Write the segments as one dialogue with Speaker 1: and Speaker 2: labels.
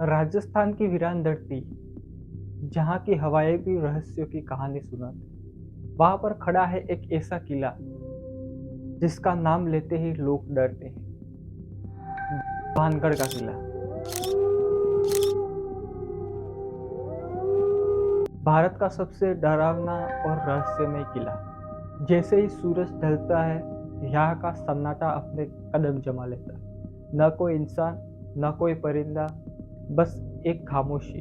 Speaker 1: राजस्थान की वीरान धरती, जहाँ की हवाएं भी रहस्यों की कहानी सुनाती। वहां पर खड़ा है एक ऐसा किला जिसका नाम लेते ही लोग डरते हैं। भानगढ़ का किला। भारत का सबसे डरावना और रहस्यमय किला। जैसे ही सूरज ढलता है, यहाँ का सन्नाटा अपने कदम जमा लेता है। न कोई इंसान, न कोई परिंदा, बस एक खामोशी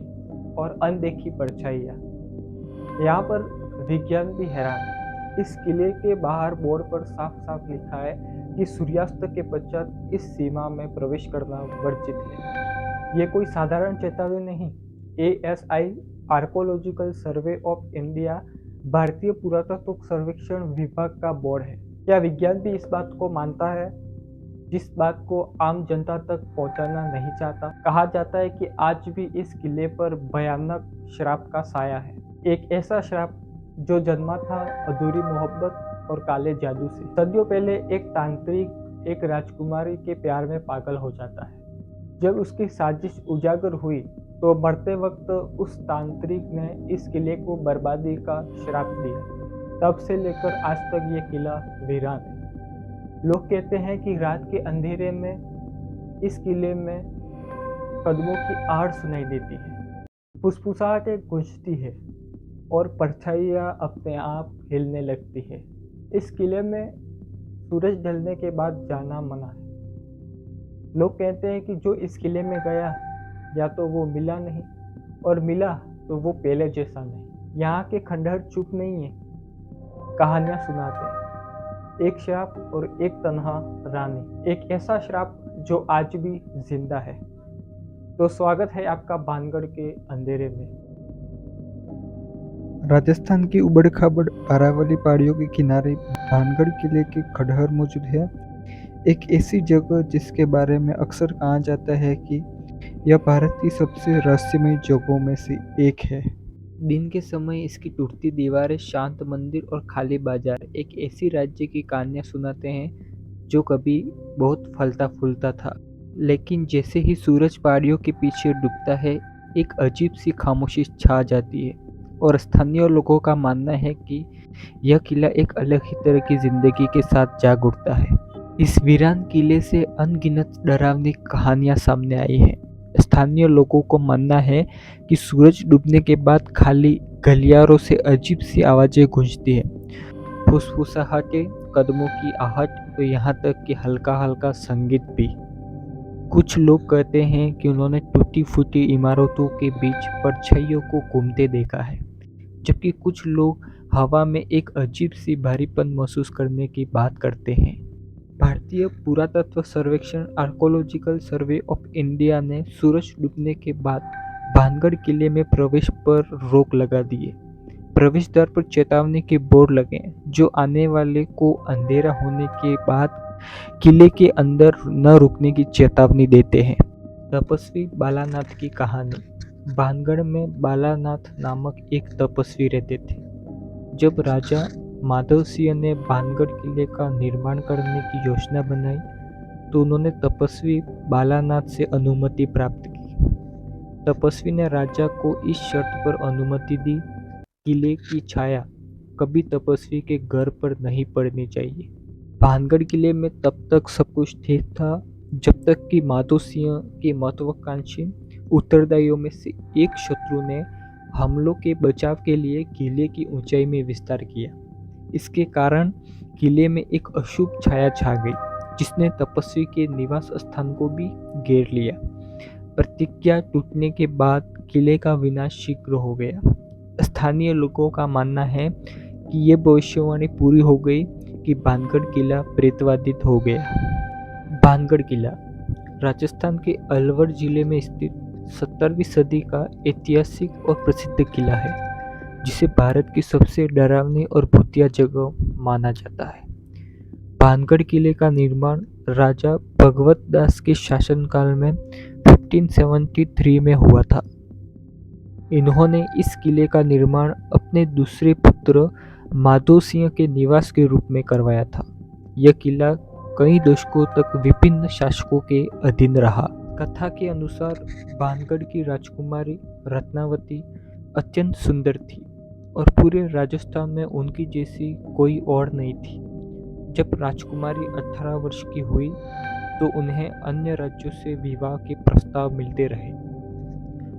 Speaker 1: और अनदेखी परछाइयाँ। यहाँ पर विज्ञान भी हैरान है। इस किले के बाहर बोर्ड पर साफ साफ लिखा है कि सूर्यास्त के पश्चात इस सीमा में प्रवेश करना वर्जित है। ये कोई साधारण चेतावनी नहीं। ASI archaeological survey of India, भारतीय पुरातत्व सर्वेक्षण विभाग का बोर्ड है। क्या विज्ञान भी इस बात को मानता है, जिस बात को आम जनता तक पहुंचाना नहीं चाहता? कहा जाता है कि आज भी इस किले पर भयानक श्राप का साया है। एक ऐसा श्राप जो जन्मा था अधूरी मोहब्बत और काले जादू से। सदियों पहले एक तांत्रिक एक राजकुमारी के प्यार में पागल हो जाता है। जब उसकी साजिश उजागर हुई तो मरते वक्त उस तांत्रिक ने इस किले को बर्बादी का श्राप दिया। तब से लेकर आज तक ये किला वीरान है। लोग कहते हैं कि रात के अंधेरे में इस किले में कदमों की आहट सुनाई देती है, फुसफुसाहटें गूंजती है और परछाइयाँ अपने आप हिलने लगती है। इस किले में सूरज ढलने के बाद जाना मना है। लोग कहते हैं कि जो इस किले में गया या तो वो मिला नहीं, और मिला तो वो पहले जैसा नहीं। यहाँ के खंडहर चुप नहीं है, कहानियां सुनाते हैं। एक श्राप और एक तन्हा रानी, एक ऐसा श्राप जो आज भी जिंदा है। तो स्वागत है आपका भानगढ़ के अंधेरे में।
Speaker 2: राजस्थान की उबड़-खाबड़ अरावली पहाड़ियों के किनारे भानगढ़ किले के खंडहर मौजूद है। एक ऐसी जगह जिसके बारे में अक्सर कहा जाता है कि यह भारत की सबसे रहस्यमय जगहों में से एक है।
Speaker 3: दिन के समय इसकी टूटती दीवारें, शांत मंदिर और खाली बाजार एक ऐसी राज्य की कहानियां सुनाते हैं जो कभी बहुत फलता फूलता था, लेकिन जैसे ही सूरज पहाड़ियों के पीछे डूबता है, एक अजीब सी खामोशी छा जाती है और स्थानीय लोगों का मानना है कि यह किला एक अलग ही तरह की जिंदगी के साथ जाग उठता है। इस वीरान किले से अनगिनत डरावनी कहानियां सामने आई हैं। स्थानीय लोगों को मानना है कि सूरज डूबने के बाद खाली गलियारों से अजीब सी आवाजें गूंजती हैं, फुसफुसाहटें, कदमों की आहट, तो यहाँ तक कि हल्का हल्का संगीत भी। कुछ लोग कहते हैं कि उन्होंने टूटी फूटी इमारतों के बीच परछाइयों को घूमते देखा है, जबकि कुछ लोग हवा में एक अजीब सी भारीपन महसूस करने की बात करते हैं। भारतीय पुरातत्व सर्वेक्षण आर्कोलॉजिकल सर्वे ऑफ इंडिया ने सूरज डूबने के बाद भानगढ़ किले में प्रवेश पर रोक लगा दी है। प्रवेश द्वार पर चेतावनी के बोर्ड लगे जो आने वाले को अंधेरा होने के बाद किले के अंदर न रुकने की चेतावनी देते हैं। तपस्वी बालानाथ की कहानी। भानगढ़ में बालानाथ नामक एक तपस्वी रहते थे। जब राजा माधव सिंह ने भानगढ़ किले का निर्माण करने की योजना बनाई तो उन्होंने तपस्वी बालानाथ से अनुमति प्राप्त की। तपस्वी ने राजा को इस शर्त पर अनुमति दी, किले की छाया कभी तपस्वी के घर पर नहीं पड़नी चाहिए। भानगढ़ किले में तब तक सब कुछ ठीक था जब तक कि माधव सिंह के महत्वाकांक्षी उत्तरदायियों में से एक शत्रु ने हमलों के बचाव के लिए किले की ऊंचाई में विस्तार किया। इसके कारण किले में एक अशुभ छाया छा गई, जिसने तपस्वी के निवास स्थान को भी घेर लिया। प्रतिज्ञा टूटने के बाद किले का विनाश शीघ्र हो गया। स्थानीय लोगों का मानना है कि ये भविष्यवाणी पूरी हो गई कि भानगढ़ किला प्रेतवादित हो गया। भानगढ़ किला राजस्थान के अलवर जिले में स्थित 17वीं सदी का ऐतिहासिक और प्रसिद्ध किला है, जिसे भारत की सबसे डरावनी और भूतिया जगह माना जाता है। भानगढ़ किले का निर्माण राजा भगवत दास के शासनकाल में 1573 में हुआ था। इन्होंने इस किले का निर्माण अपने दूसरे पुत्र माधव सिंह के निवास के रूप में करवाया था। यह किला कई दशकों तक विभिन्न शासकों के अधीन रहा। कथा के अनुसार भानगढ़ की राजकुमारी रत्नावती अत्यंत सुंदर थी और पूरे राजस्थान में उनकी जैसी कोई और नहीं थी। जब राजकुमारी 18 वर्ष की हुई तो उन्हें अन्य राज्यों से विवाह के प्रस्ताव मिलते रहे।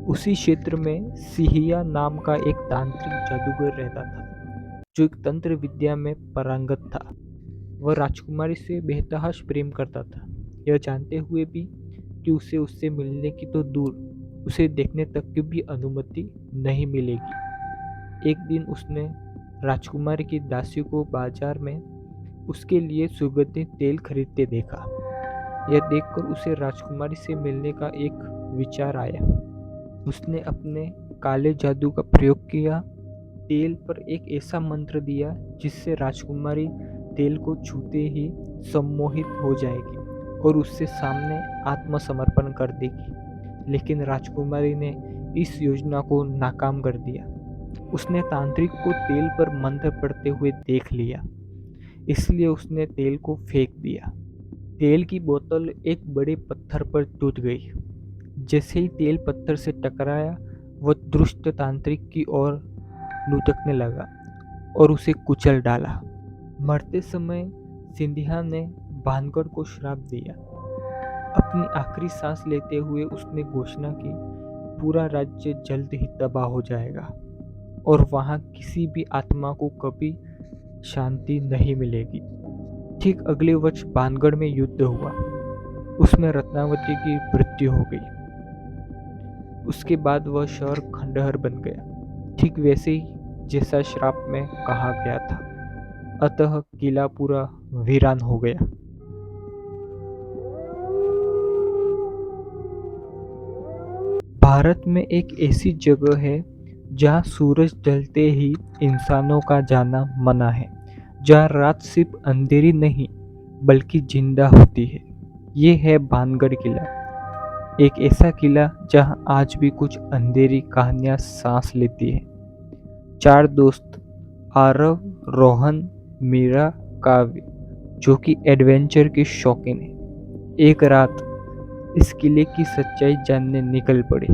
Speaker 3: उसी क्षेत्र में सिहिया नाम का एक तांत्रिक जादूगर रहता था जो एक तंत्र विद्या में पारंगत था। वह राजकुमारी से बेतहाश प्रेम करता था, यह जानते हुए भी कि उसे उससे मिलने की तो दूर, उसे देखने तक की भी अनुमति नहीं मिलेगी। एक दिन उसने राजकुमारी की दासी को बाजार में उसके लिए सुगंधित तेल खरीदते देखा। यह देखकर उसे राजकुमारी से मिलने का एक विचार आया। उसने अपने काले जादू का प्रयोग किया, तेल पर एक ऐसा मंत्र दिया जिससे राजकुमारी तेल को छूते ही सम्मोहित हो जाएगी और उससे सामने आत्मसमर्पण कर देगी। लेकिन राजकुमारी ने इस योजना को नाकाम कर दिया। उसने तांत्रिक को तेल पर मंत्र पढ़ते हुए देख लिया, इसलिए उसने तेल को फेंक दिया। तेल की बोतल एक बड़े पत्थर पर टूट गई। जैसे ही तेल पत्थर से टकराया, वह दुष्ट तांत्रिक की ओर लुढ़कने लगा और उसे कुचल डाला। मरते समय सिंधिया ने भानगढ़ को श्राप दिया। अपनी आखिरी सांस लेते हुए उसने घोषणा की, पूरा राज्य जल्द ही तबाह हो जाएगा और वहां किसी भी आत्मा को कभी शांति नहीं मिलेगी। ठीक अगले वर्ष भानगढ़ में युद्ध हुआ। उसमें रत्नावती की मृत्यु हो गई। उसके बाद वह शहर खंडहर बन गया, ठीक वैसे ही जैसा श्राप में कहा गया था। अतः किला पूरा वीरान हो गया। भारत में एक ऐसी जगह है जहाँ सूरज ढलते ही इंसानों का जाना मना है, जहाँ रात सिर्फ अंधेरी नहीं बल्कि जिंदा होती है। ये है भानगढ़ किला, एक ऐसा किला जहाँ आज भी कुछ अंधेरी कहानियां सांस लेती है। 4 दोस्त आरव, रोहन, मीरा, काव्य, जो कि एडवेंचर के शौकीन हैं, एक रात इस किले की सच्चाई जानने निकल पड़े।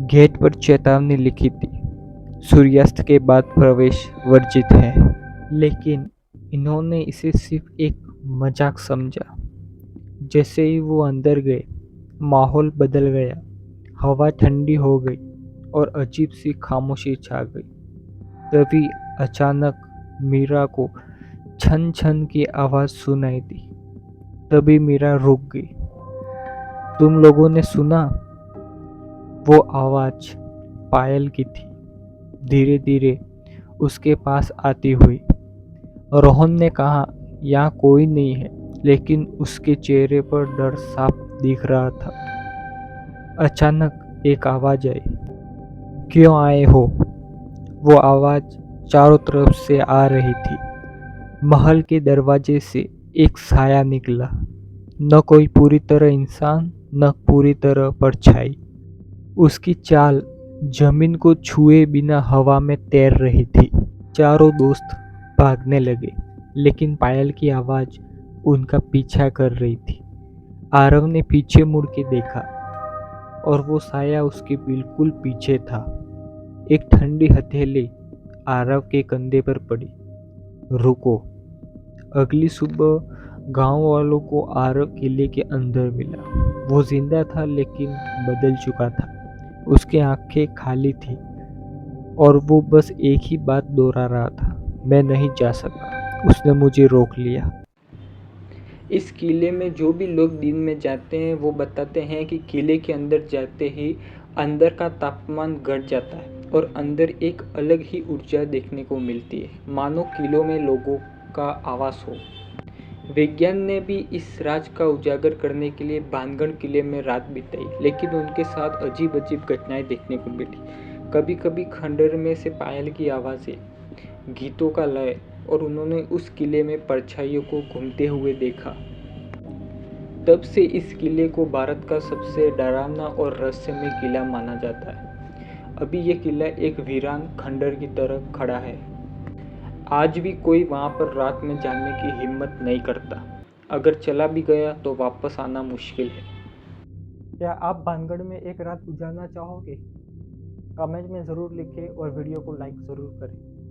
Speaker 3: गेट पर चेतावनी लिखी थी, सूर्यास्त के बाद प्रवेश वर्जित है। लेकिन इन्होंने इसे सिर्फ एक मजाक समझा। जैसे ही वो अंदर गए, माहौल बदल गया। हवा ठंडी हो गई और अजीब सी खामोशी छा गई। तभी अचानक मीरा को छन छन की आवाज सुनाई दी। तभी मीरा रुक गई। तुम लोगों ने सुना? वो आवाज पायल की थी, धीरे धीरे उसके पास आती हुई। रोहन ने कहा, यहाँ कोई नहीं है, लेकिन उसके चेहरे पर डर साफ दिख रहा था। अचानक एक आवाज आई, क्यों आए हो? वो आवाज चारों तरफ से आ रही थी। महल के दरवाजे से एक साया निकला, न कोई पूरी तरह इंसान, न पूरी तरह परछाई। उसकी चाल जमीन को छुए बिना हवा में तैर रही थी। चारों दोस्त भागने लगे, लेकिन पायल की आवाज उनका पीछा कर रही थी। आरव ने पीछे मुड़ के देखा और वो साया उसके बिल्कुल पीछे था। एक ठंडी हथेली आरव के कंधे पर पड़ी। रुको। अगली सुबह गांव वालों को आरव किले के अंदर मिला। वो जिंदा था, लेकिन बदल चुका था। उसकी आंखें खाली थी और वो बस एक ही बात दोहरा रहा था, मैं नहीं जा सका, उसने मुझे रोक लिया।
Speaker 1: इस किले में जो भी लोग दिन में जाते हैं वो बताते हैं कि किले के अंदर जाते ही अंदर का तापमान घट जाता है और अंदर एक अलग ही ऊर्जा देखने को मिलती है, मानो किलों में लोगों का आवास हो। विज्ञान ने भी इस राज का उजागर करने के लिए भानगढ़ किले में रात बिताई, लेकिन उनके साथ अजीब अजीब घटनाएं देखने को मिली। कभी कभी खंडहर में से पायल की आवाज़ें, गीतों का लय, और उन्होंने उस किले में परछाइयों को घूमते हुए देखा। तब से इस किले को भारत का सबसे डरावना और रहस्यमय किला माना जाता है। अभी ये किला एक वीरान खंडहर की तरह खड़ा है। आज भी कोई वहाँ पर रात में जाने की हिम्मत नहीं करता। अगर चला भी गया तो वापस आना मुश्किल है। क्या आप भानगढ़ में एक रात गुजारना चाहोगे? कमेंट में ज़रूर लिखें और वीडियो को लाइक ज़रूर करें।